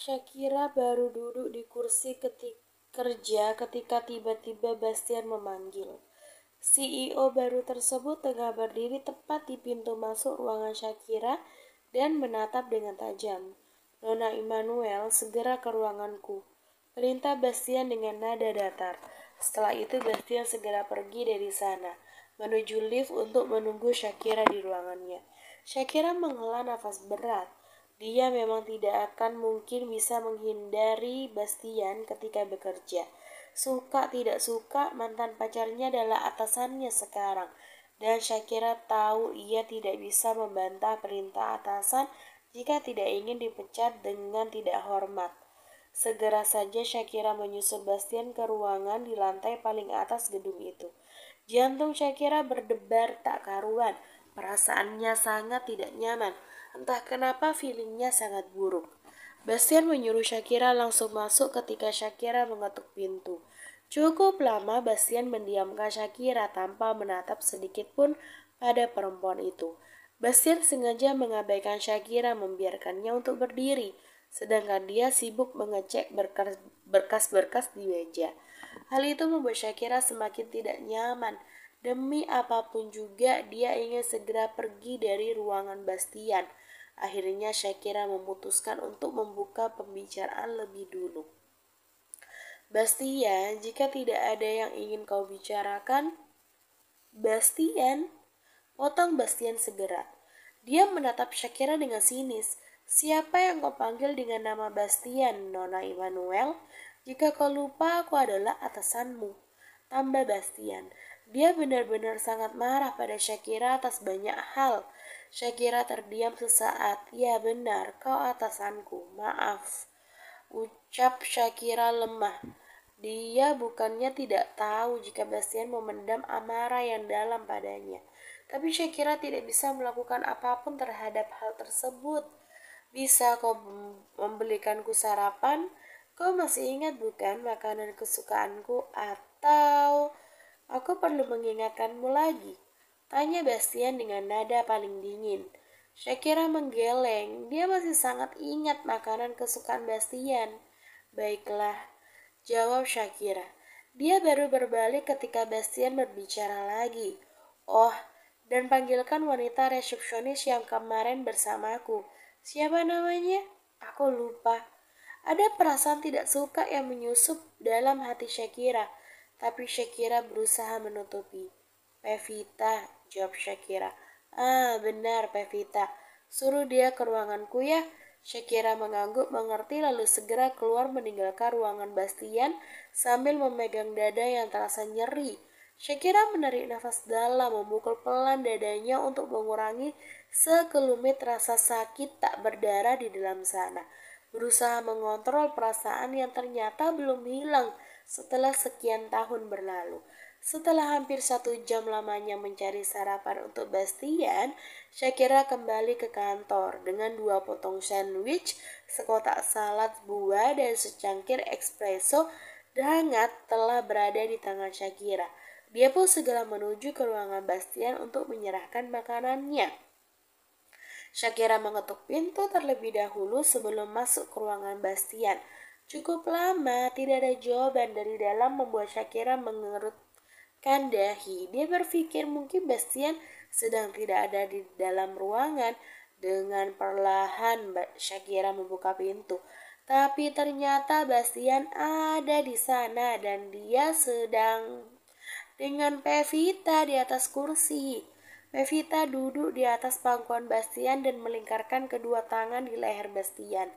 Shakira baru duduk di kursi kerja ketika tiba-tiba Bastian memanggil. CEO baru tersebut tengah berdiri tepat di pintu masuk ruangan Shakira dan menatap dengan tajam. "Nona Immanuel, segera ke ruanganku," perintah Bastian dengan nada datar. Setelah itu Bastian segera pergi dari sana, menuju lift untuk menunggu Shakira di ruangannya. Shakira menghela nafas berat. Dia memang tidak akan mungkin bisa menghindari Bastian ketika bekerja. Suka tidak suka, mantan pacarnya adalah atasannya sekarang. Dan Shakira tahu ia tidak bisa membantah perintah atasan jika tidak ingin dipecat dengan tidak hormat. Segera saja Shakira menyusul Bastian ke ruangan di lantai paling atas gedung itu. Jantung Shakira berdebar tak karuan. Perasaannya sangat tidak nyaman. Entah kenapa feelingnya sangat buruk. Bastian menyuruh Shakira langsung masuk ketika Shakira mengetuk pintu. Cukup lama Bastian mendiamkan Shakira tanpa menatap sedikit pun pada perempuan itu. Bastian sengaja mengabaikan Shakira, membiarkannya untuk berdiri, sedangkan dia sibuk mengecek berkas-berkas di meja. Hal itu membuat Shakira semakin tidak nyaman. Demi apapun juga dia ingin segera pergi dari ruangan Bastian. Akhirnya Shakira memutuskan untuk membuka pembicaraan lebih dulu. "Bastian, jika tidak ada yang ingin kau bicarakan..." "Bastian," potong Bastian segera. Dia menatap Shakira dengan sinis. "Siapa yang kau panggil dengan nama Bastian, Nona Immanuel? Jika kau lupa, aku adalah atasanmu," tambah Bastian. Dia benar-benar sangat marah pada Shakira atas banyak hal. Shakira terdiam sesaat. "Ya benar, kau atasanku. Maaf," ucap Shakira lemah. Dia bukannya tidak tahu jika Bastian memendam amarah yang dalam padanya. Tapi Shakira tidak bisa melakukan apapun terhadap hal tersebut. "Bisa kau membelikanku sarapan? Kau masih ingat bukan makanan kesukaanku? Atau aku perlu mengingatkanmu lagi?" tanya Bastian dengan nada paling dingin. Shakira menggeleng. Dia masih sangat ingat makanan kesukaan Bastian. "Baiklah," jawab Shakira. Dia baru berbalik ketika Bastian berbicara lagi. "Oh, dan panggilkan wanita resepsionis yang kemarin bersamaku. Siapa namanya? Aku lupa." Ada perasaan tidak suka yang menyusup dalam hati Shakira, tapi Shakira berusaha menutupi. "Pevita," jawab Shakira. "Ah, benar, Pevita. Suruh dia ke ruanganku ya." Shakira mengangguk mengerti lalu segera keluar meninggalkan ruangan Bastian sambil memegang dada yang terasa nyeri. Shakira menarik nafas dalam, memukul pelan dadanya untuk mengurangi sekelumit rasa sakit tak berdarah di dalam sana. Berusaha mengontrol perasaan yang ternyata belum hilang setelah sekian tahun berlalu. Setelah hampir 1 jam lamanya mencari sarapan untuk Bastian, Shakira kembali ke kantor dengan 2 potong sandwich, sekotak salad buah, dan secangkir espresso hangat telah berada di tangan Shakira. Dia pun segera menuju ke ruangan Bastian untuk menyerahkan makanannya. Shakira mengetuk pintu terlebih dahulu sebelum masuk ke ruangan Bastian. Cukup lama, tidak ada jawaban dari dalam membuat Shakira mengerutkan dahi. Dia berpikir mungkin Bastian sedang tidak ada di dalam ruangan. Dengan perlahan Shakira membuka pintu. Tapi ternyata Bastian ada di sana dan dia sedang dengan Pevita di atas kursi. Pevita duduk di atas pangkuan Bastian dan melingkarkan kedua tangan di leher Bastian.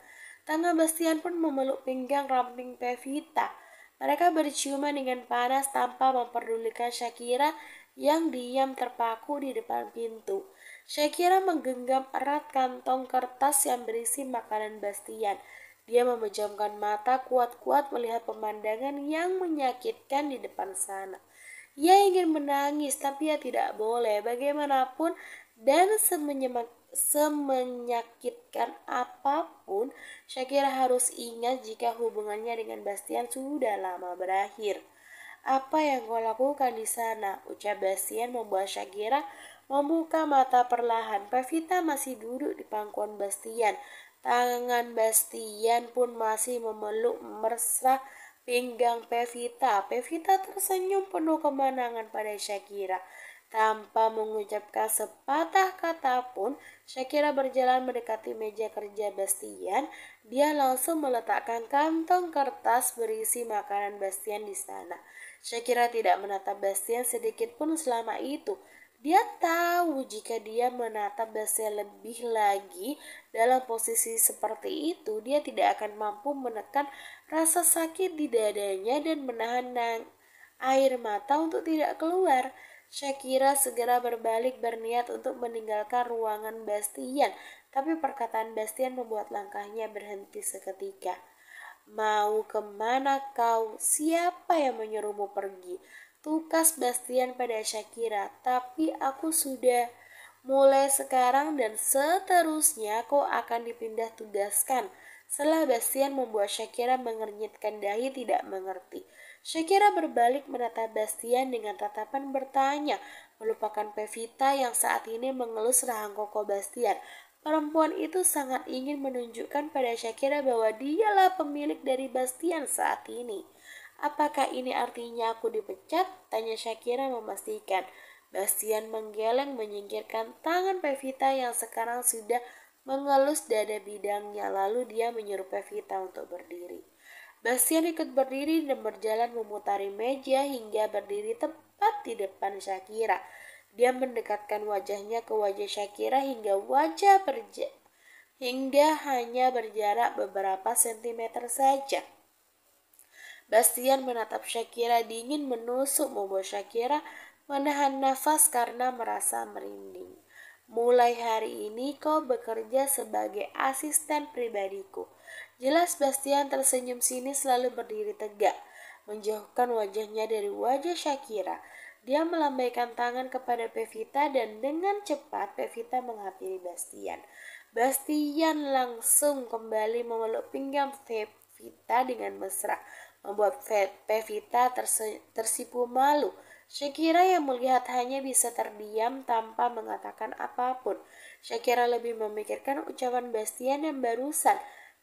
Tangan Bastian pun memeluk pinggang ramping Pevita. Mereka berciuman dengan panas tanpa memperdulikan Shakira yang diam terpaku di depan pintu. Shakira menggenggam erat kantong kertas yang berisi makanan Bastian. Dia memejamkan mata kuat-kuat melihat pemandangan yang menyakitkan di depan sana. Ia ingin menangis, tapi ia tidak boleh. Bagaimanapun dan semenyakitkan apapun, Shakira harus ingat jika hubungannya dengan Bastian sudah lama berakhir. "Apa yang kau lakukan di sana?" ucap Bastian membuat Shakira membuka mata perlahan. Pevita masih duduk di pangkuan Bastian. Tangan Bastian pun masih memeluk mesra pinggang Pevita. Pevita tersenyum penuh kemenangan pada Shakira. Tanpa mengucapkan sepatah kata pun, Shakira berjalan mendekati meja kerja Bastian. Dia langsung meletakkan kantong kertas berisi makanan Bastian di sana. Shakira tidak menatap Bastian sedikit pun selama itu. Dia tahu jika dia menatap Bastian lebih lagi dalam posisi seperti itu, dia tidak akan mampu menekan rasa sakit di dadanya dan menahan air mata untuk tidak keluar. Shakira segera berbalik berniat untuk meninggalkan ruangan Bastian, tapi perkataan Bastian membuat langkahnya berhenti seketika. Mau kemana kau? Siapa yang menyuruhmu pergi? Tukas Bastian pada Shakira, tapi aku sudah mulai sekarang dan seterusnya kau akan dipindah tugaskan. Setelah Bastian membuat Shakira mengernyitkan dahi tidak mengerti. Shakira berbalik menatap Bastian dengan tatapan bertanya, melupakan Pevita yang saat ini mengelus rahang koko Bastian. Perempuan itu sangat ingin menunjukkan pada Shakira bahwa dialah pemilik dari Bastian saat ini. Apakah ini artinya aku dipecat? Tanya Shakira memastikan. Bastian menggeleng menyingkirkan tangan Pevita yang sekarang sudah mengelus dada bidangnya. Lalu dia menyuruh Pevita untuk berdiri. Bastian ikut berdiri dan berjalan memutari meja hingga berdiri tepat di depan Shakira. Dia mendekatkan wajahnya ke wajah Shakira hingga hanya berjarak beberapa sentimeter saja. Bastian menatap Shakira dingin menusuk, membuat Shakira menahan nafas karena merasa merinding. Mulai hari ini kau bekerja sebagai asisten pribadiku. Jelas Bastian tersenyum sinis lalu berdiri tegak, menjauhkan wajahnya dari wajah Shakira. Dia melambaikan tangan kepada Pevita dan dengan cepat Pevita menghampiri Bastian. Bastian langsung kembali memeluk pinggang Pevita dengan mesra, membuat Pevita tersipu malu. Shakira yang melihat hanya bisa terdiam tanpa mengatakan apapun. Shakira lebih memikirkan ucapan Bastian yang barusan,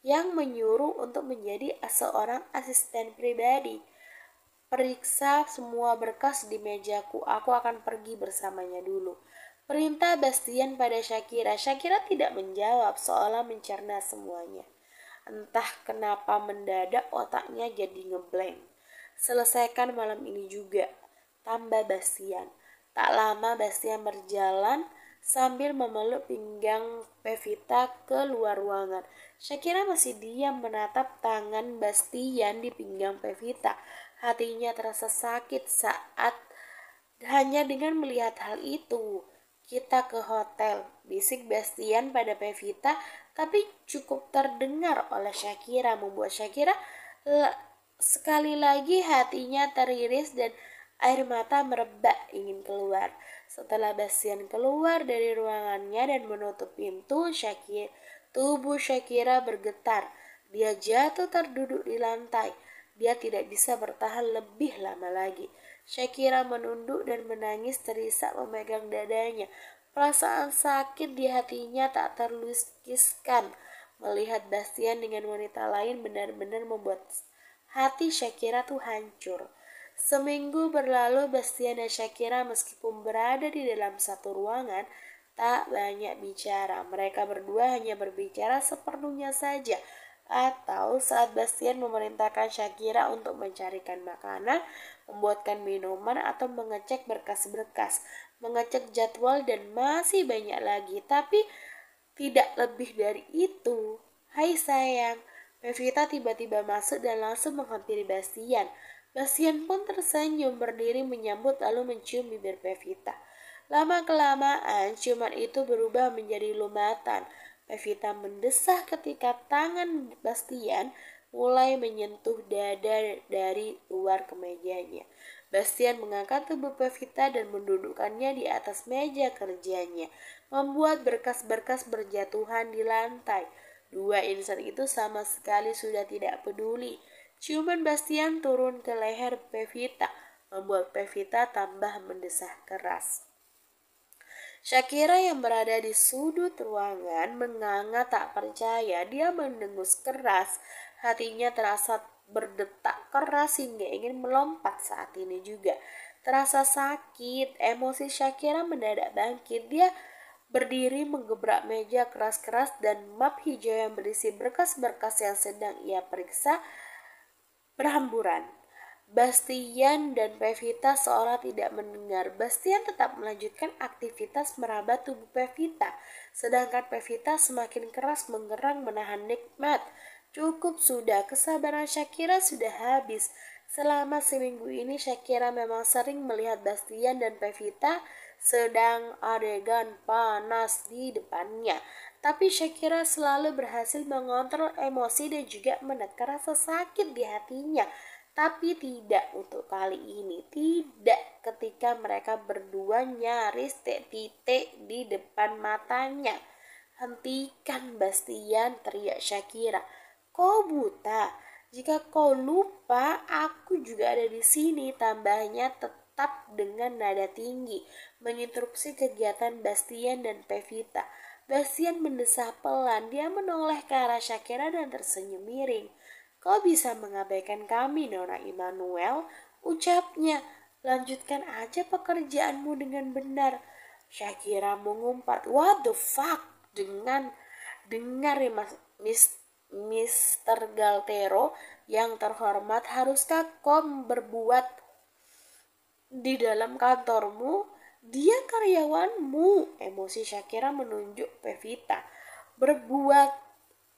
yang menyuruh untuk menjadi seorang asisten pribadi. Periksa semua berkas di mejaku, aku akan pergi bersamanya dulu. Perintah Bastian pada Shakira. Shakira tidak menjawab, seolah mencerna semuanya. Entah kenapa mendadak otaknya jadi ngeblank. Selesaikan malam ini juga, tambah Bastian. Tak lama Bastian berjalan sambil memeluk pinggang Pevita ke luar ruangan. Shakira masih diam menatap tangan Bastian di pinggang Pevita. Hatinya terasa sakit saat hanya dengan melihat hal itu. Kita ke hotel, bisik Bastian pada Pevita, tapi cukup terdengar oleh Shakira, membuat Shakira sekali lagi hatinya teriris dan air mata merebak ingin keluar. Setelah Bastian keluar dari ruangannya dan menutup pintu, tubuh Shakira bergetar. Dia jatuh terduduk di lantai. Dia tidak bisa bertahan lebih lama lagi. Shakira menunduk dan menangis terisak memegang dadanya. Perasaan sakit di hatinya tak terlukiskan. Melihat Bastian dengan wanita lain benar-benar membuat hati Shakira tuh hancur. Seminggu berlalu Bastian dan Shakira meskipun berada di dalam satu ruangan, tak banyak bicara. Mereka berdua hanya berbicara seperlunya saja. Atau saat Bastian memerintahkan Shakira untuk mencarikan makanan, membuatkan minuman, atau mengecek berkas-berkas, mengecek jadwal, dan masih banyak lagi. Tapi tidak lebih dari itu. Hai sayang, Pevita tiba-tiba masuk dan langsung menghampiri Bastian. Bastian pun tersenyum berdiri menyambut lalu mencium bibir Pevita. Lama-kelamaan ciuman itu berubah menjadi lumatan. Pevita mendesah ketika tangan Bastian mulai menyentuh dada dari luar kemejanya. Bastian mengangkat tubuh Pevita dan mendudukkannya di atas meja kerjanya, membuat berkas-berkas berjatuhan di lantai. Dua insan itu sama sekali sudah tidak peduli. Ciuman Bastian turun ke leher Pevita, membuat Pevita tambah mendesah keras. Shakira yang berada di sudut ruangan menganga tak percaya. Dia mendengus keras. Hatinya terasa berdetak keras hingga ingin melompat saat ini juga. Terasa sakit, emosi Shakira mendadak bangkit. Dia berdiri menggebrak meja keras-keras dan map hijau yang berisi berkas-berkas yang sedang ia periksa berhamburan. Bastian dan Pevita seolah tidak mendengar. Bastian tetap melanjutkan aktivitas meraba tubuh Pevita, sedangkan Pevita semakin keras menggerang menahan nikmat. Cukup sudah, kesabaran Shakira sudah habis. Selama seminggu ini Shakira memang sering melihat Bastian dan Pevita sedang adegan panas di depannya. Tapi Shakira selalu berhasil mengontrol emosi dan juga menekan rasa sakit di hatinya. Tapi tidak untuk kali ini, tidak ketika mereka berdua nyaris titik di depan matanya. Hentikan Bastian, teriak Shakira. Kau buta? Jika kau lupa, aku juga ada di sini, tambahnya tetap dengan nada tinggi, menginterupsi kegiatan Bastian dan Pevita. Bastian mendesah pelan, dia menoleh ke arah Shakira dan tersenyum miring. Kau bisa mengabaikan kami, Nona Immanuel, ucapnya. Lanjutkan aja pekerjaanmu dengan benar. Shakira mengumpat, what the fuck? Dengar ya Mr. Galtero yang terhormat, haruskah kau berbuat di dalam kantormu? Dia karyawanmu. Emosi Shakira menunjuk Pevita. Berbuat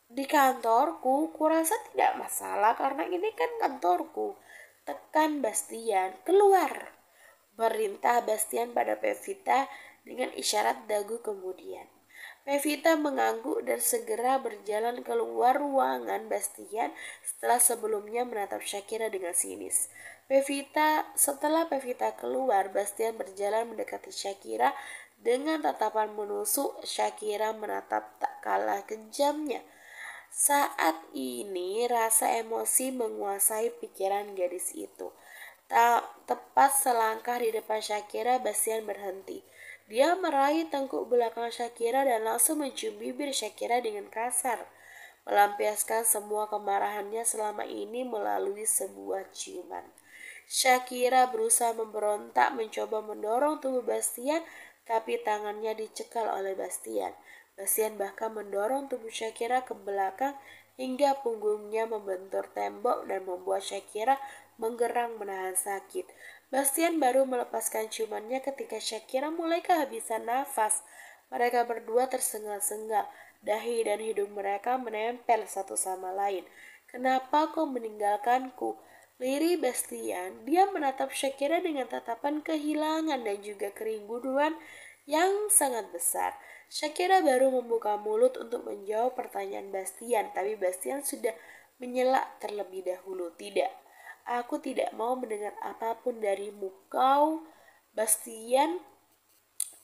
di kantorku, kurasa tidak masalah karena ini kan kantorku. Tekan Bastian, keluar. Perintah Bastian pada Pevita dengan isyarat dagu kemudian. Pevita mengangguk dan segera berjalan keluar ruangan Bastian setelah sebelumnya menatap Shakira dengan sinis. Setelah Pevita keluar, Bastian berjalan mendekati Shakira dengan tatapan menusuk. Shakira menatap tak kalah kejamnya. Saat ini rasa emosi menguasai pikiran gadis itu. Tepat selangkah di depan Shakira, Bastian berhenti. Dia meraih tengkuk belakang Shakira dan langsung mencium bibir Shakira dengan kasar, melampiaskan semua kemarahannya selama ini melalui sebuah ciuman. Shakira berusaha memberontak, mencoba mendorong tubuh Bastian, tapi tangannya dicekal oleh Bastian. Bastian bahkan mendorong tubuh Shakira ke belakang hingga punggungnya membentur tembok dan membuat Shakira menggerang menahan sakit. Bastian baru melepaskan ciumannya ketika Shakira mulai kehabisan nafas. Mereka berdua tersengal-sengal, dahi dan hidung mereka menempel satu sama lain. Kenapa kau meninggalkanku? Lirih Bastian. Dia menatap Shakira dengan tatapan kehilangan dan juga kerinduan yang sangat besar. Shakira baru membuka mulut untuk menjawab pertanyaan Bastian, tapi Bastian sudah menyela terlebih dahulu. Tidak. Aku tidak mau mendengar apapun darimu. Kau, Bastian,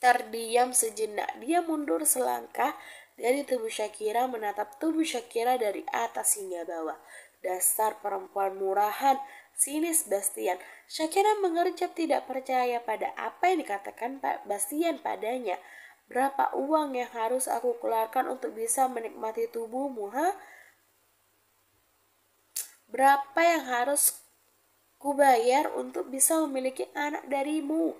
terdiam sejenak. Dia mundur selangkah dari tubuh Shakira, menatap tubuh Shakira dari atas hingga bawah. Dasar perempuan murahan, sinis Bastian. Shakira mengerjap tidak percaya pada apa yang dikatakan Pak Bastian padanya. Berapa uang yang harus aku keluarkan untuk bisa menikmati tubuhmu, ha? Berapa yang harus kubayar untuk bisa memiliki anak darimu?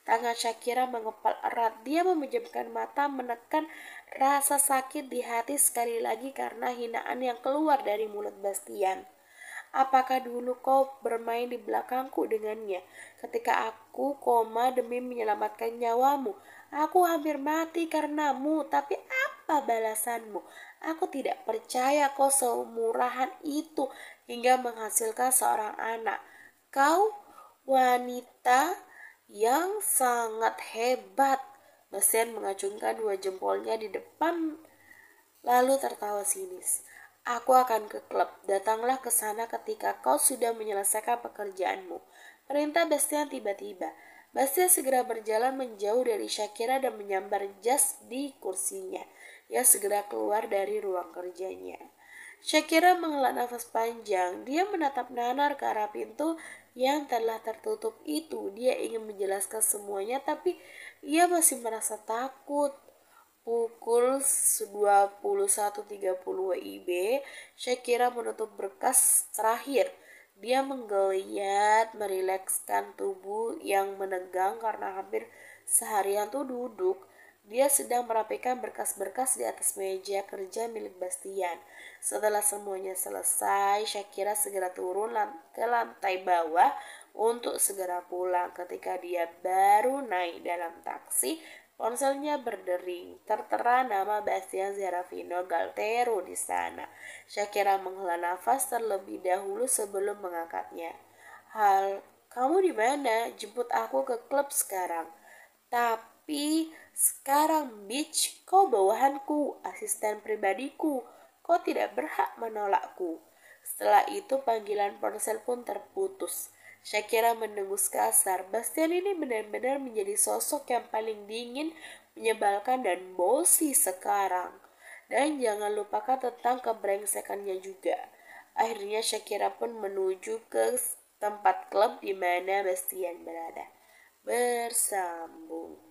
Tangan Shakira mengepal erat. Dia memejamkan mata, menekan rasa sakit di hati sekali lagi karena hinaan yang keluar dari mulut Bastian. Apakah dulu kau bermain di belakangku dengannya? Ketika aku koma demi menyelamatkan nyawamu, aku hampir mati karenamu. Tapi apa balasanmu? Aku tidak percaya kau semurahan itu hingga menghasilkan seorang anak. Kau wanita yang sangat hebat. Bastian mengacungkan dua jempolnya di depan lalu tertawa sinis. Aku akan ke klub. Datanglah ke sana ketika kau sudah menyelesaikan pekerjaanmu. Perintah Bastian tiba-tiba. Bastian segera berjalan menjauh dari Shakira dan menyambar jas di kursinya. Ia segera keluar dari ruang kerjanya. Shakira menghela nafas panjang. Dia menatap Nanar ke arah pintu yang telah tertutup itu. Dia ingin menjelaskan semuanya, tapi ia masih merasa takut. Pukul 21.30 WIB, Shakira menutup berkas terakhir. Dia menggeliat, merilekskan tubuh yang menegang karena hampir seharian tuh duduk. Dia sedang merapikan berkas-berkas di atas meja kerja milik Bastian. Setelah semuanya selesai, Shakira segera turun ke lantai bawah untuk segera pulang. Ketika dia baru naik dalam taksi, ponselnya berdering. Tertera nama Bastian Serafino Galtero di sana. Shakira menghela nafas terlebih dahulu sebelum mengangkatnya. Hal, kamu di mana? Jemput aku ke klub sekarang. Tapi sekarang Beach, kau bawahanku, asisten pribadiku. Kau tidak berhak menolakku. Setelah itu panggilan ponsel pun terputus. Shakira mendengus kasar. Bastian ini benar-benar menjadi sosok yang paling dingin, menyebalkan dan bosi sekarang. Dan jangan lupakan tentang kebrengsekannya juga. Akhirnya Shakira pun menuju ke tempat klub di mana Bastian berada. Bersambung.